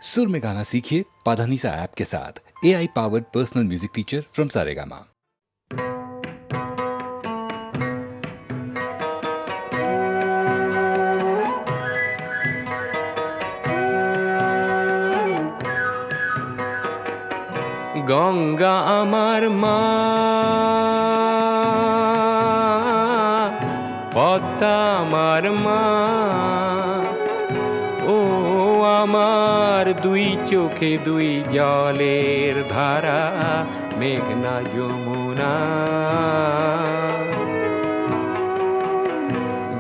सुर में गाना सीखिए पाधानीसा ऐप के साथ। AI powered personal music teacher from Saregama. Ganga আমার মা, পদ্মা আমার মা, ও আমার দুই চোখে দুই জলের ধারা, মেঘনা যমুনা।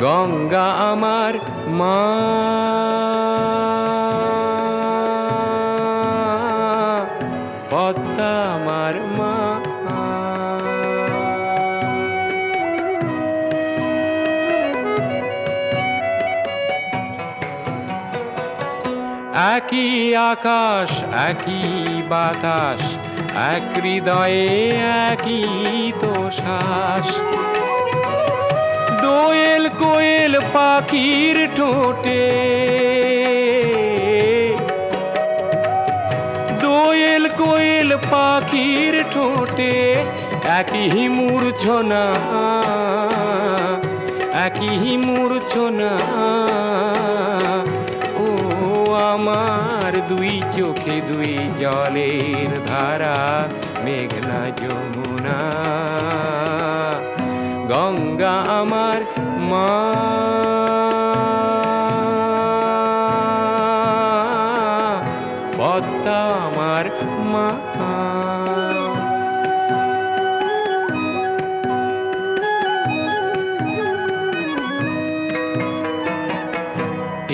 গঙ্গা আমার মা, পদ্মা আমার মা। একই আকাশ একই বাতাস, এক হৃদয়ে একই তো শ্বাস। দোয়েল কোয়েল পাখির ঠোঁটে, দোয়েল কোয়েল পাখির ঠোঁটে একই মূর্ছনা, একই মূর্ছনা। ও আমার দুই চোখে দুই জলের ধারা, মেঘনা যমুনা। গঙ্গা আমার মা, পদ্মা আমার মা।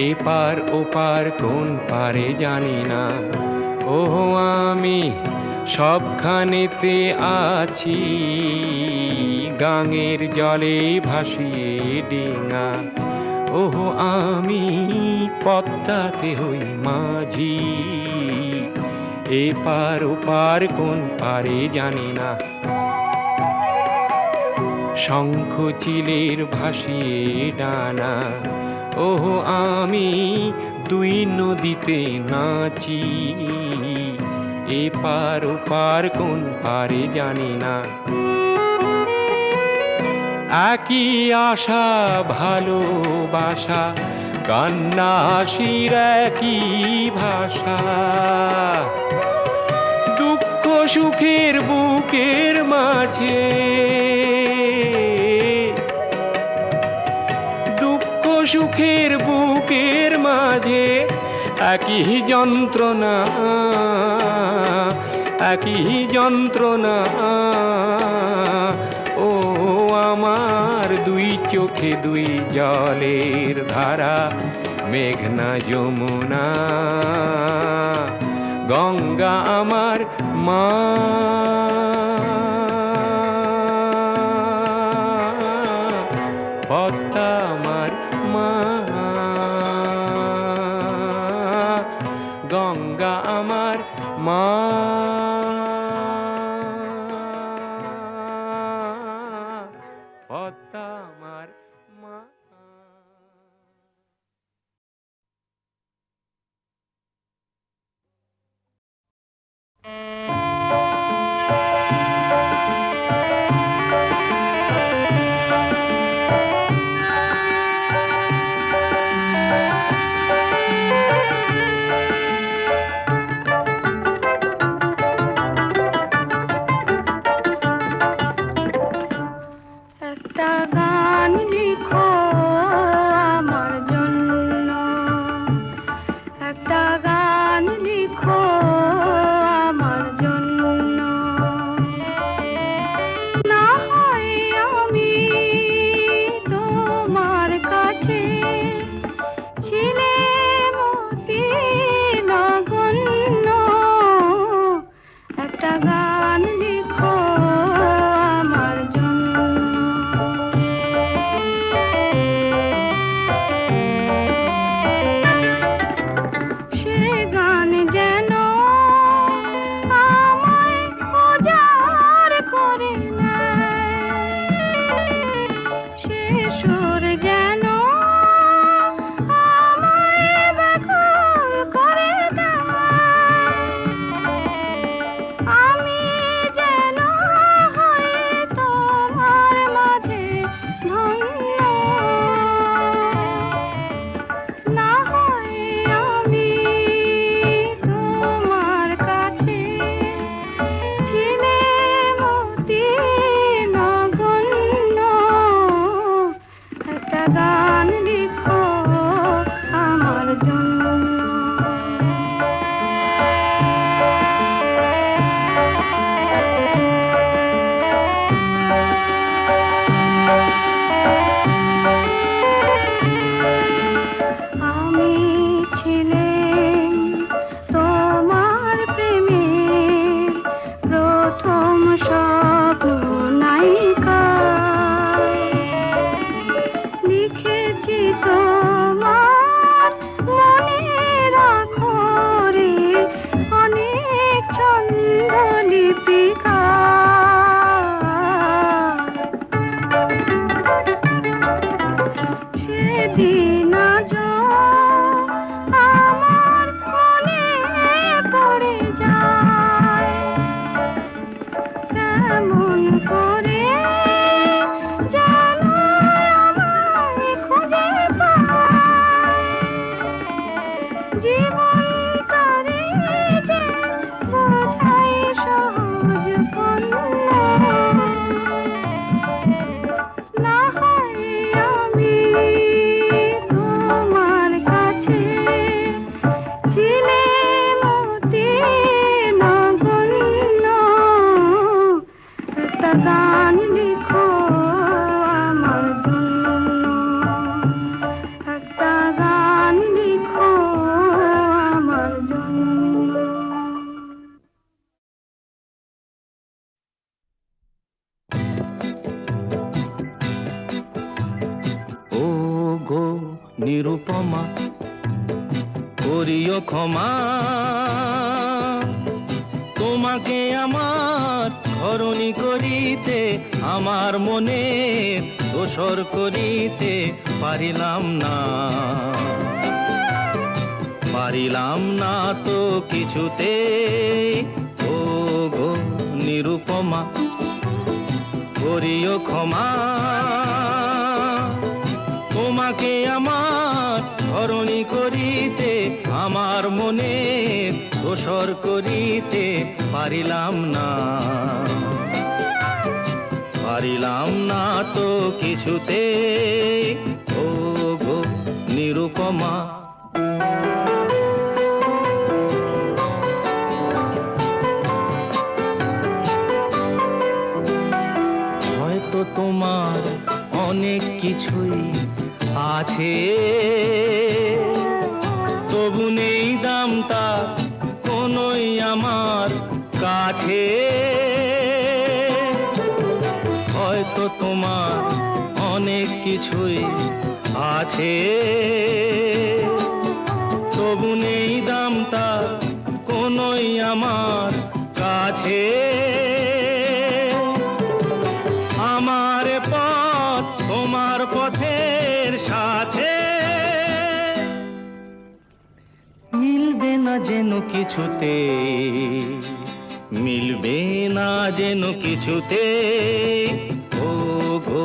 এপার ওপার কোন পারে জানি না, ও আমি সবখানেতে আছি। গাঙের জলে ভাসিয়ে ডিঙা, ও আমি পদ্মাতে হই মাঝি। এপার ওপার কোন পারে জানি না, শঙ্খ চিলের ভাসিয়ে ডানা, ও আমি দুই নদীতে নাচি। এপার ওপার কোন পারে জানি না, একই আশা ভালোবাসা, কান্না হাসির একই ভাষা। দুঃখ সুখের বুকের মাঝে, দুঃখ সুখের বুকের মাঝে একই যন্ত্রণা, একই যন্ত্রণা। ও আমার দুই চোখে দুই জলের ধারা, মেঘনা যমুনা। গঙ্গা আমার মা, পদ্মা আমার মা। গঙ্গা আমার মা, পদ্মা আমার মা। নিরুপমা করিও ক্ষমা তোমাকে আমার ধরণী করিতে আমার মনে দোসর করিতে পারিলাম না তো কিছুতে ও গো নিরুপমা করিও ক্ষমা তোমাকে আমার ধরণী করিতে আমার মনে দোসর করিতে পারিলাম না তো কিছুতে ও গো নিরুপমা হয়তো তোমার অনেক কিছুই আছে তবু নেই দামটা কোনোই আমার কাছে হয়তো তোমার অনেক কিছুই আছে তবু নেই দামটা কোনোই আমার কাছে আমার পথ তোমার পথের সাথে মিলবে না যেন কিছুতে মিলবে না যেন কিছুতে ও গো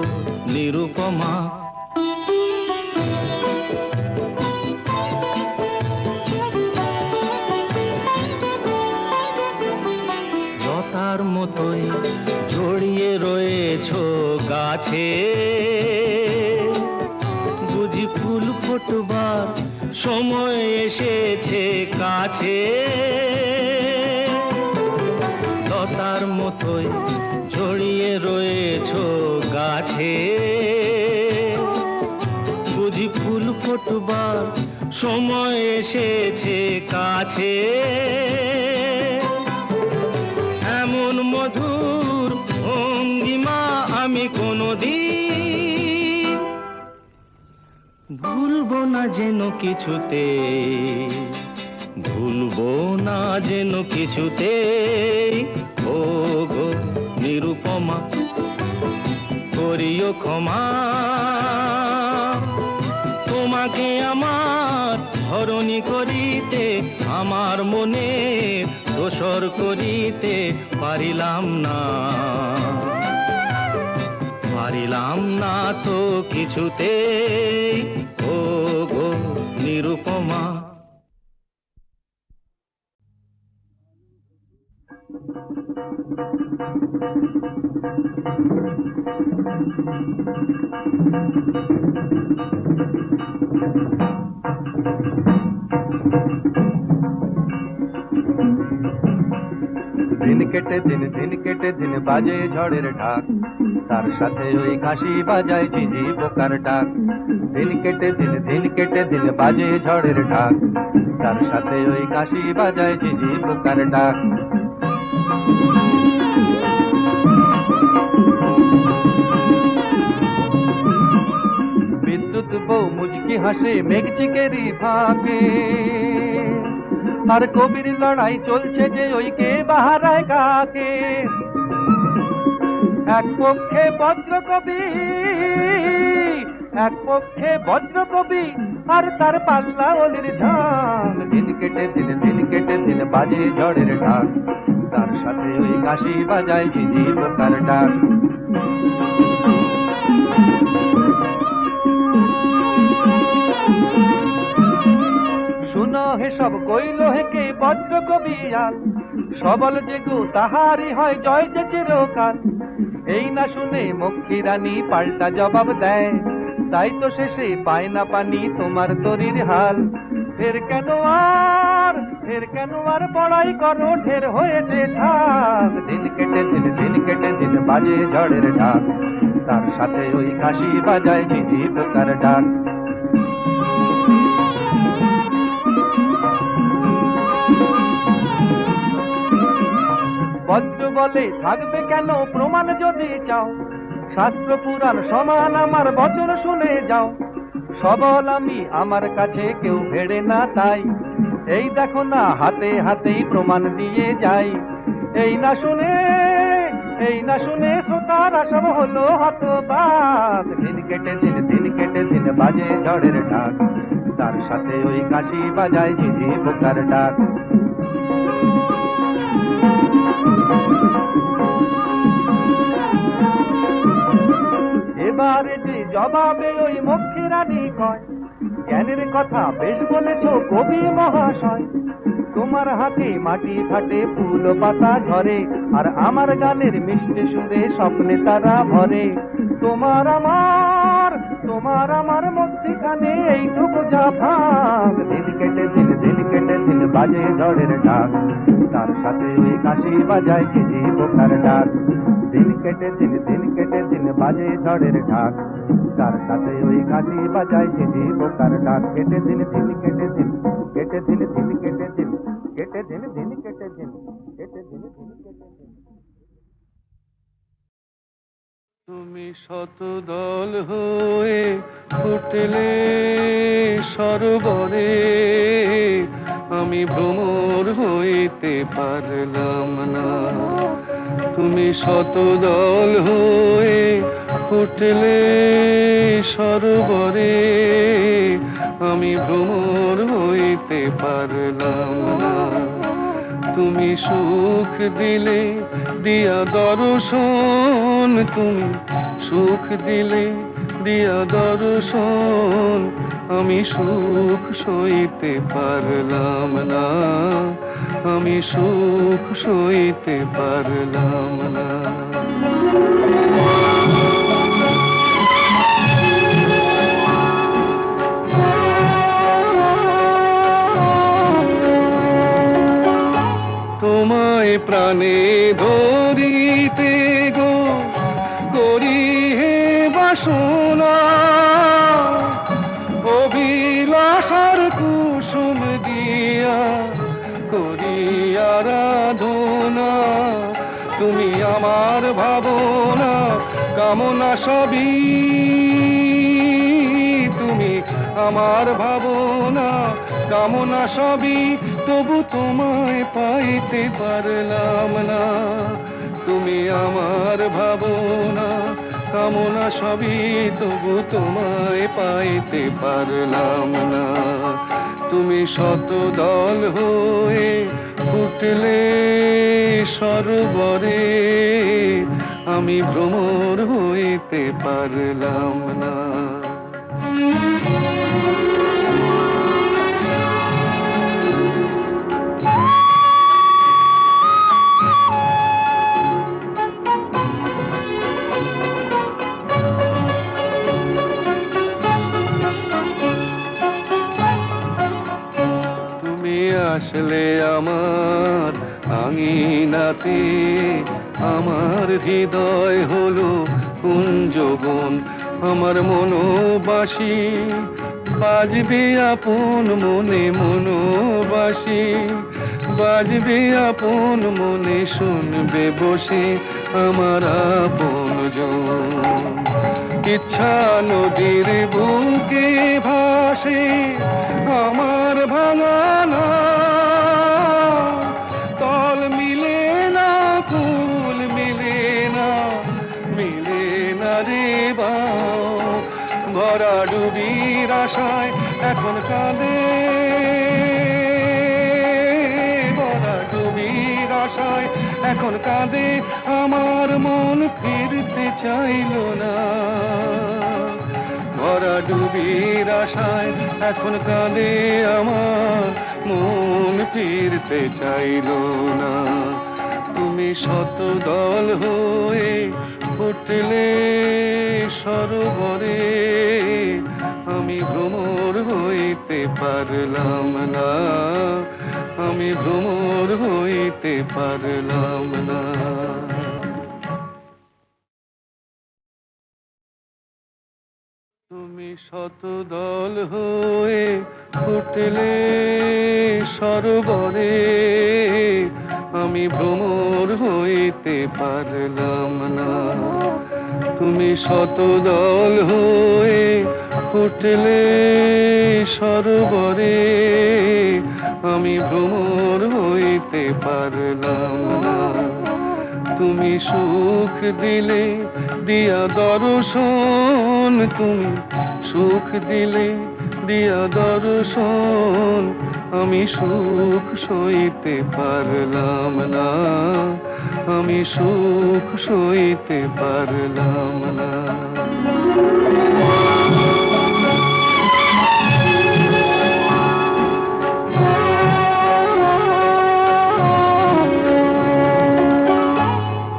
নিরুপমা লতার মতোই জড়িয়ে রয়েছো গাছে বুঝি ফুল ফোটবার সময় এসেছে কাছে লতার মতোই জড়িয়ে রয়েছো গাছে বুঝি ফুল ফোটবার সময় এসেছে কাছে এমন মধুর ভঙ্গিমা আমি কোনোদিন ভুলবো না যেন কিছুতে ভুলবো না যেন কিছুতে ও গো নিরুপমা করিও ক্ষমা তোমাকে আমার ধরণী করিতে আমার মনে দোসর করিতে পারিলাম না তো কিছুতে ও গো নিরুপমা দিন কেটে দিন বাজে ঝড়ের ঢাক তার সাথে ওই কাশি বাজায় ঝিঝি পোকার ডাক দিন কেটে দিন বাজে ঝড়ের ঢাক তার সাথে ওই কাশি বাজায় ঝিঝি পোকার ডাক বিদ্যুৎ বউ মুচকি হাসে মেঘ চিকেরি ফাঁকে আর কবির লড়াই চলছে যে ওই কে বাহারায় কাকে এক পক্ষে বজ্রকবি আর তার পাল্লা অলির ঝাল দিন কেটে দিন বাজে ঝড়ের ঢাক তার সাথে ওই কাশি বাজায় ঝিঝি পোকার ডাক শুনো হে সব কইল হেকে বজ্র কবিয়াল সবল যেগু তাহারি হয় জয় যে চিরকাল এই না শুনে মক্ষী রানী পাল্টা জবাব দেয় তাই তো শেষে পায় না পানি তোমার তরির হাল ফের কেন আর বড়াই করো ঢের হয়েছে থাক দিন কেটে দিন বাজে ঝড়ের ঢাক তার সাথে ওই কাশি বাজায় ঝিঝি পোকার ডাক বজ্র বলে থাকবে কেন প্রমাণ যদি চাও শাস্ত্র পুরাণ সমান আমার বচন শুনে যাও সবল আমি, আমার কাছে কেউ ভেড়ে না তাই। এই দেখো না হাতে হাতেই প্রমাণ দিয়ে যাই। এই না শুনে শ্রোতার সব হলো হতবাক। দিন কেটে দিন বাজে ঝড়ের ঢাক, তার সাথে ওই কাশি বাজায় ঝিঝি পোকার ডাক। এবারে যে জবাবে ওই মক্ষী রানী কয়, জ্ঞানের কথা বেশ বলেছ কবি মহাশয়। তোমার হাতে মাটি ফাটে ফুল পাতা ঝরে, আর আমার গানের মিষ্টি সুরে স্বপ্নে তারা ভরে। তোমার আমার মধ্যখানে এইটুকু যা ভাগ। দিন কেটে দিন বাজে ঝড়ের ডাক, তার সাথে ওই কাশি বাজায় ঝিঝি পোকার ডাক। দিন কেটে দিন বাজে ঝড়ের ঢাক, তার সাথে ওই কাশি বাজায় ঝিঝি পোকার ডাক। কেটে দিন কেটে দিন কেটে দিন কেটে দিন কেটে দিন কেটে দিন কেটে দিন কেটে দিন। তুমি শতদল হয়ে ফুটলে সরোবরে, আমি ভ্রমর হইতে পারলাম না। তুমি শতদল হয়ে ফুটলে সরোবরে, আমি ভ্রমর হইতে পারলাম না। তুমি সুখ দিলে দিয়া দর্শন, তুমি সুখ দিলে দিয়া দর্শন, আমি সুখ সইতে পারলাম না, আমি সুখ সইতে পারলাম না। তোমায় প্রাণে ধরিতে গো করি হে বাসনা, অভিলাষার কুসুম দিয়া করি আরাধনা। তুমি আমার ভাবনা কামনা সবই, তুমি আমার ভাবনা কামনা সবই, তবু তোমায় পাইতে পারলাম না। তুমি আমার ভাবনা কামনা সবই, তবু তোমায় পাইতে পারলাম না। তুমি শতদল হয়ে ফুটলে সরোবরে, আমি ভ্রমর হইতে পারলাম না। আসলে আমার আঙিনাতে, আমার হৃদয় হলো কুঞ্জবন, আমার মনোবাসী বাজবে আপন মনে, মনোবাসী বাজবে আপন মনে, শুনবে বসে আমার আপনজন। ইচ্ছা নদীর বুকে ভাসে আমার ভাঙানা, তল মিলে না কুল মিলে না, মিলে না রে বাও। ভরা ডুবির আশায় এখন কাঁদে, ভরা ডুবির আশায় এখন কাঁদে, আমার মন ফিরতে চাইল না। ভরা ডুবির আশায় এখন কাঁদে, আমার মন ফিরতে চাইল না। তুমি শতদল হয়ে ফুটলে সরোবরে, আমি ভ্রমর হইতে পারলাম না, আমি ভ্রমর হইতে পারলাম না। তুমি শতদল হয়ে ফুটলে সরোবরে, আমি ভ্রমর হইতে পারলাম না। তুমি শতদল হয়ে ফুটলে সরোবরে আমি ভ্রমর হইতে পারলাম না। তুমি সুখ দিলে দিয়া দর্শন, তুমি সুখ দিলে দিয়া দর্শন, আমি সুখ সইতে পারলাম না, আমি সুখ সইতে পারলাম না।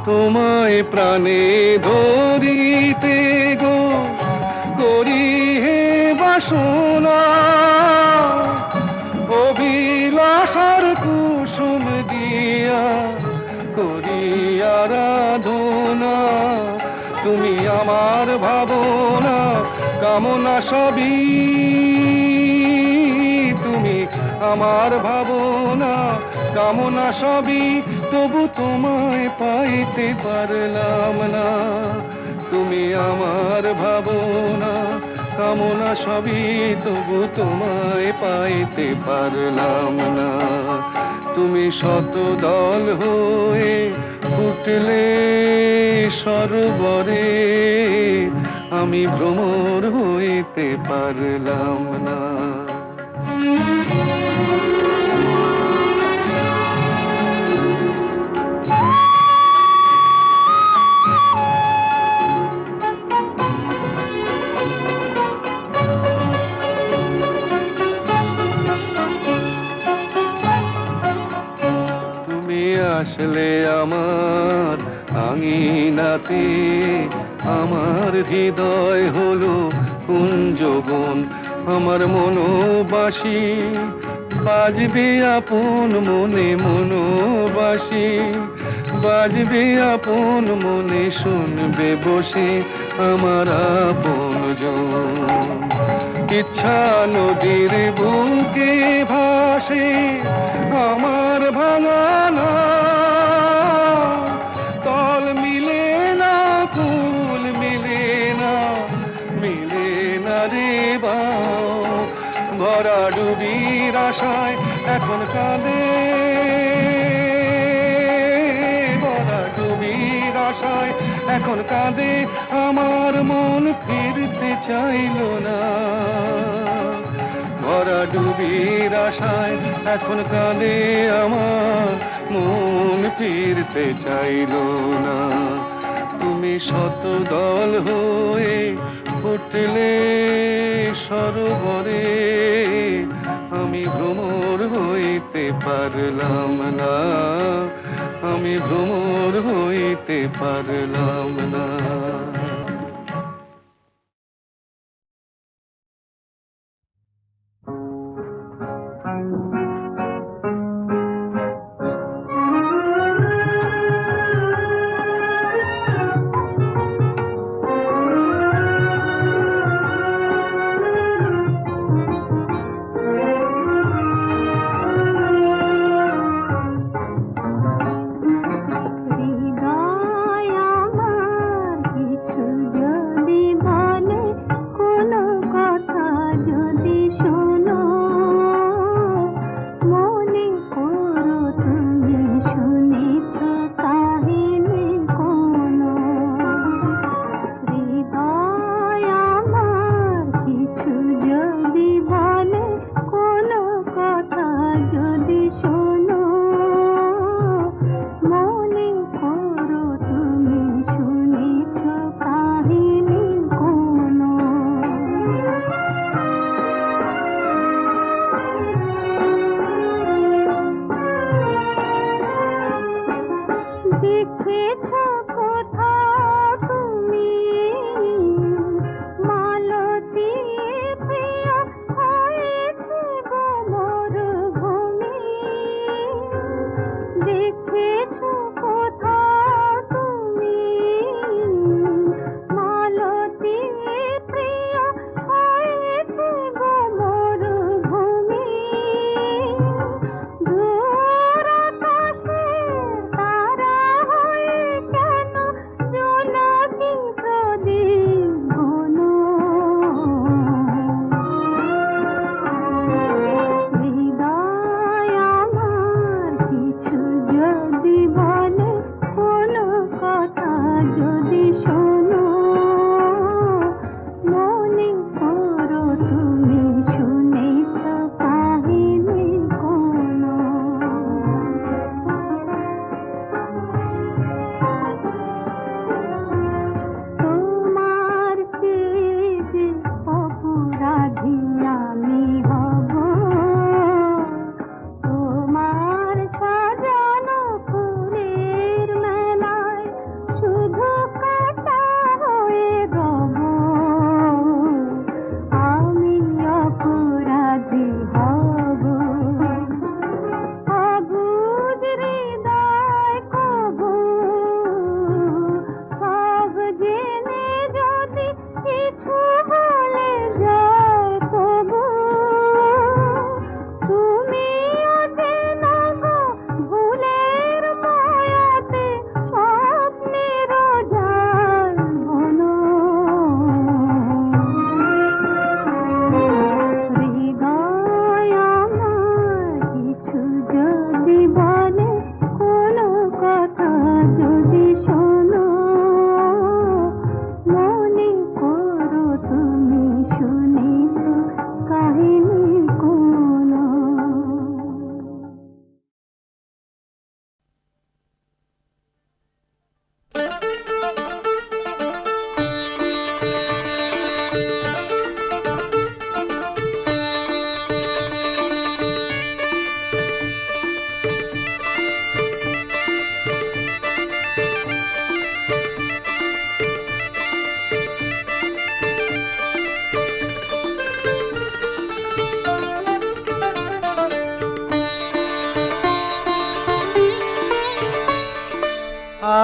তোমায় প্রাণে ধরিতে গো করি হে বাসনা, অভিলাষার কুসুম দিয়া করি আরাধনা। তুমি আমার ভাবনা কামনা সবই, তুমি আমার ভাবনা কামনা সবই, তবু তোমায় পাইতে পারলাম না। তুমি আমার ভাবনা কামনা সবই, তবু তোমায় পাইতে পারলাম না। তুমি শত দল হয়ে ফুটলে সরোবরে আমি ভ্রমর হইতে পারলাম না। আসলে আমার আঙিনাতে, আমার হৃদয় হলো কুঞ্জবন, আমার মনোবাসী বাজবে আপন মনে, মনোবাসী বাজবে আপন মনে, শুনবে বসে আমার আপনজন। ইচ্ছা নদীর বুকে ভাসে আমার ভাঙানা, তল মিলে না কুল মিলে না, মিলে না রে বাও। ভরা ডুবির আশায় এখন কাঁদে, ভরা ডুবির আশায় এখন কাঁদে, আমার মন ফিরতে চাইল না। ভরা ডুবির আশায় এখন কাঁদে, আমার মন ফিরতে চাইল না। তুমি শত দল হয়ে ফুটলে সরোবরে আমি ভ্রমর হইতে পারলাম না, আমি ভ্রমর হইতে পারলাম না। হৃদয় আমার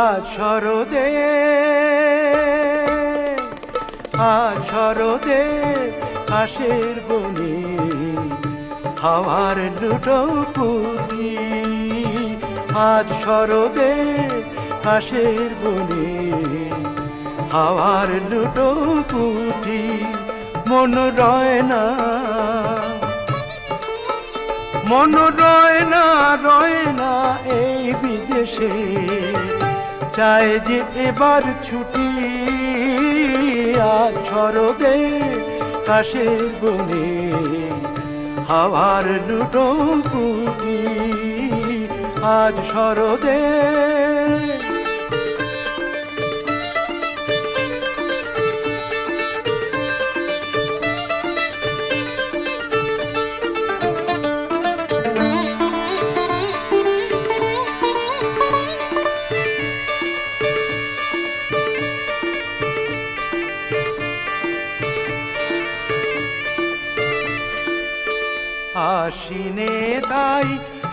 আজ শরদে, আজ শরদে ঘাসের বনে হাওয়ার লুটো পুরি। আজ শরদে ঘাসের বনে হাওয়ার লুটো পুরি। মন রয় না, মন রয় না, রয় না এই বিদেশে, চায় যে এবার ছুটি। আজ শরদে ঘাসের বনে হাওয়ার লুটো পুরি। আজ শরদে, আশ্বিনে তাই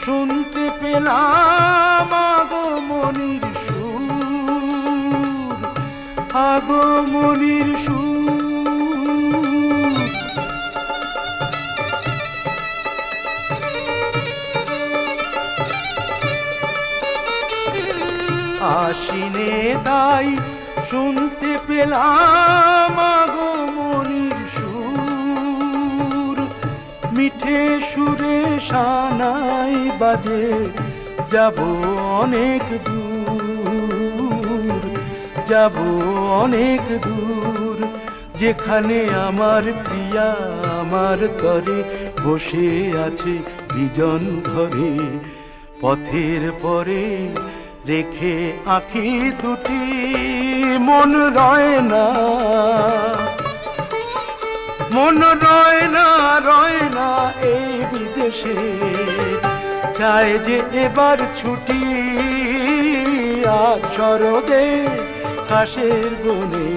শুনতে পেলাম আগমনির সুর, আগমনির সুর। আশ্বিনে তাই শুনতে পেলাম আগমনির সুর। মিঠে সুরে সানাই বাজে, যাব অনেক দূর, যাব অনেক দূর। যেখানে আমার প্রিয়া আমার তরে বসে আছে বিজন ঘরে। পথের পরে রেখে আঁখি দুটি, মন রয় না, মন রয় না, রয় না এই বিদেশে, চায় যে এবার ছুটি। আজ শরদে ঘাসের বনে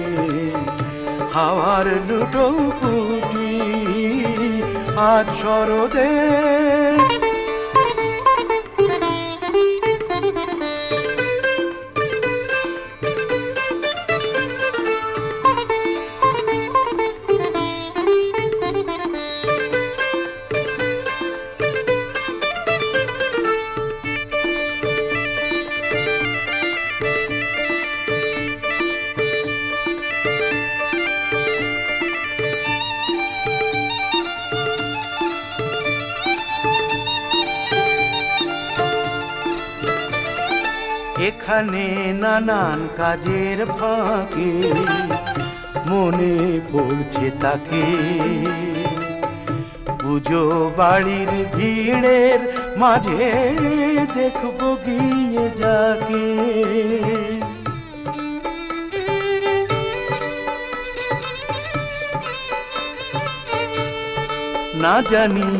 হাওয়ার লুটো পুরি। আজ শরদে, এখানে নানান কাজের ফাঁকে মনে পড়ছে তাকে। পুজো বাড়ির ভিড়ের মাঝে দেখব গিয়ে যাকে। না জানি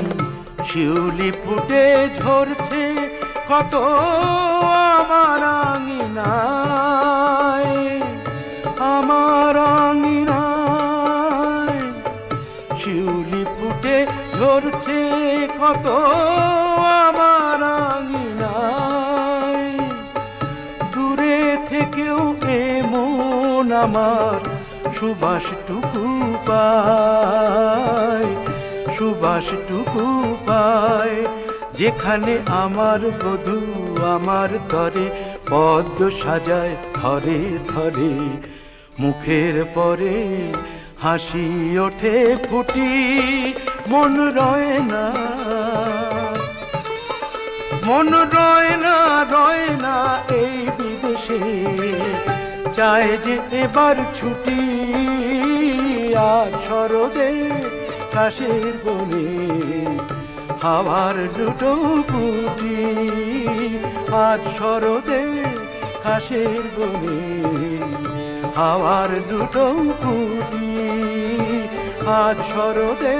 শিউলি ফুটে ঝরছে কত আমার আঙিনায়, আমার আঙিনায়। শিউলি ফুটে ঝরছে কত আমার আঙিনায়। দূরে থেকেও এমন আমার সুবাসটুকু পায়, সুবাসটুকু পায়। যেখানে আমার বধূ আমার তরে পদ্ম সাজায় ধরে ধরে। মুখের পরে হাসি ওঠে ফুটি, মন রয় না, মন রয় না, রয় না এই বিদেশে, চায় যে এবার ছুটি। আজ শরদে ঘাসের বনে হাওয়ার লুটো পুরি। আজ শরদে ঘাসের বনে হাওয়ার লুটো পুরি। আজ শরদে